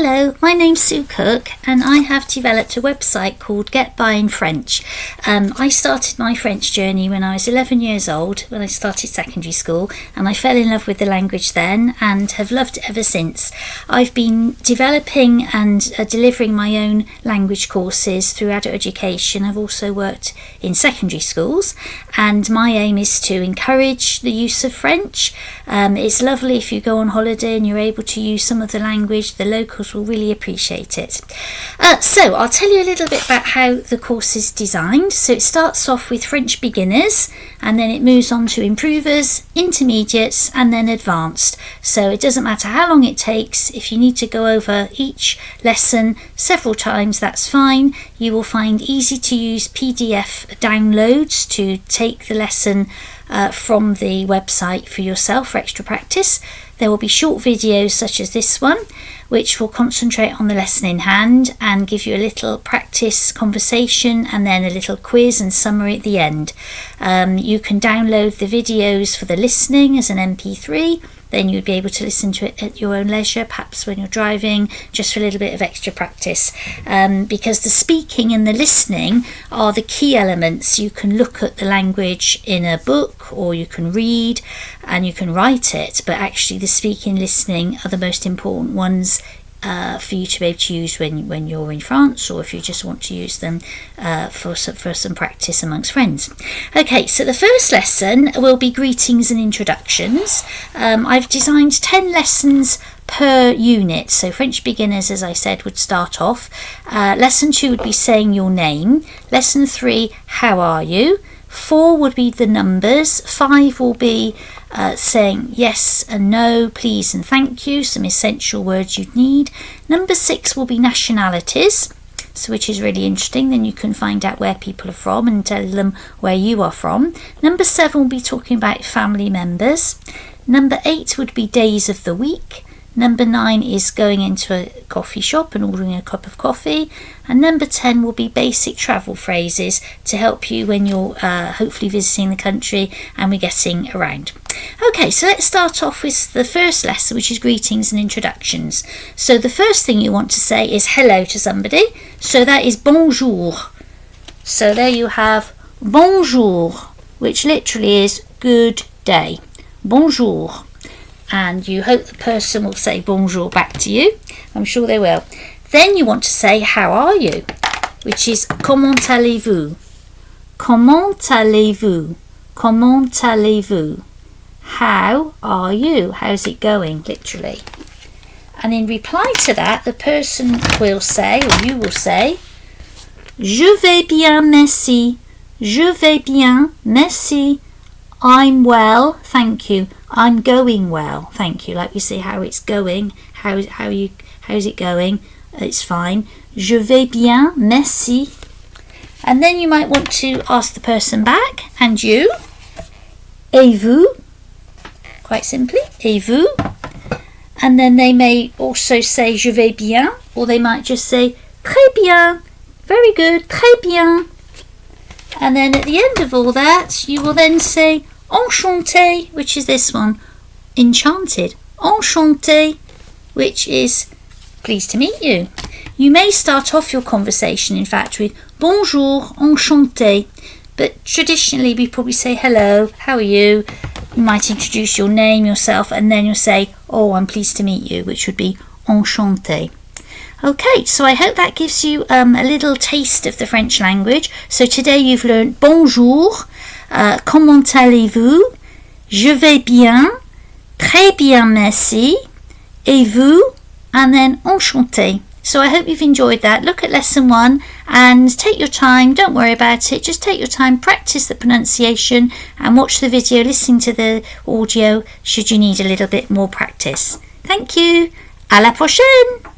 Hello, my name's Sue Cook and I have developed a website called Get By in French. I started my French journey when I was 11 years old, when I started secondary school, and I fell in love with the language then and have loved it ever since. I've been developing and delivering my own language courses through adult education. I've also worked in secondary schools, and my aim is to encourage the use of French. It's lovely if you go on holiday and you're able to use some of the language. The locals will really appreciate it. So I'll tell you a little bit about how the course is designed. So it starts off with French beginners, and then it moves on to improvers, intermediates, and then advanced. So it doesn't matter how long it takes. If you need to go over each lesson several times, that's fine. You will find easy to use PDF downloads to take the lesson from the website for yourself for extra practice. There will be short videos such as this one, which will concentrate on the lesson in hand and give you a little practice conversation and then a little quiz and summary at the end. You can download the videos for the listening as an MP3. Then you'd be able to listen to it at your own leisure, perhaps when you're driving, just for a little bit of extra practice. Because the speaking and the listening are the key elements. You can look at the language in a book, or you can read and you can write it, but actually the speaking and listening are the most important ones for you to be able to use when you're in France, or if you just want to use them for some practice amongst friends. Okay, so the first lesson will be greetings and introductions. I've designed 10 lessons per unit. So French beginners, as I said, would start off. Lesson 2 would be saying your name. Lesson 3, how are you? 4 would be the numbers. 5 will be saying yes and no, please and thank you, some essential words you'd need. Number 6 will be nationalities, so which is really interesting. Then you can find out where people are from and tell them where you are from. Number 7 will be talking about family members. Number 8 would be days of the week. Number 9 is going into a coffee shop and ordering a cup of coffee. And number 10 will be basic travel phrases to help you when you're hopefully visiting the country and we're getting around. Okay, so let's start off with the first lesson, which is greetings and introductions. So the first thing you want to say is hello to somebody. So that is bonjour. So there you have bonjour, which literally is good day. Bonjour. And you hope the person will say bonjour back to you. I'm sure they will. Then you want to say how are you, which is comment allez-vous? Comment allez-vous? Comment allez-vous? How are you? How's it going, literally? And in reply to that, the person will say, or you will say, je vais bien, merci. Je vais bien, merci. I'm well, thank you. I'm going well, thank you. Like we say how it's going, how's it going? It's fine. Je vais bien, merci. And then you might want to ask the person back, and you? Et vous? Quite simply, et vous? And then they may also say je vais bien, or they might just say très bien, very good, très bien. And then at the end of all that, you will then say Enchanté, which is this one, enchanted. Enchanté, which is pleased to meet you. You may start off your conversation, in fact, with Bonjour, Enchanté, but traditionally we probably say hello, how are you? You might introduce your name, yourself, and then you'll say, oh, I'm pleased to meet you, which would be Enchanté. Okay, so I hope that gives you a little taste of the French language. So today you've learned bonjour, comment allez-vous, je vais bien, très bien merci, et vous, and then enchanté. So I hope you've enjoyed that. Look at lesson 1 and take your time. Don't worry about it. Just take your time, practice the pronunciation and watch the video, listen to the audio should you need a little bit more practice. Thank you. À la prochaine.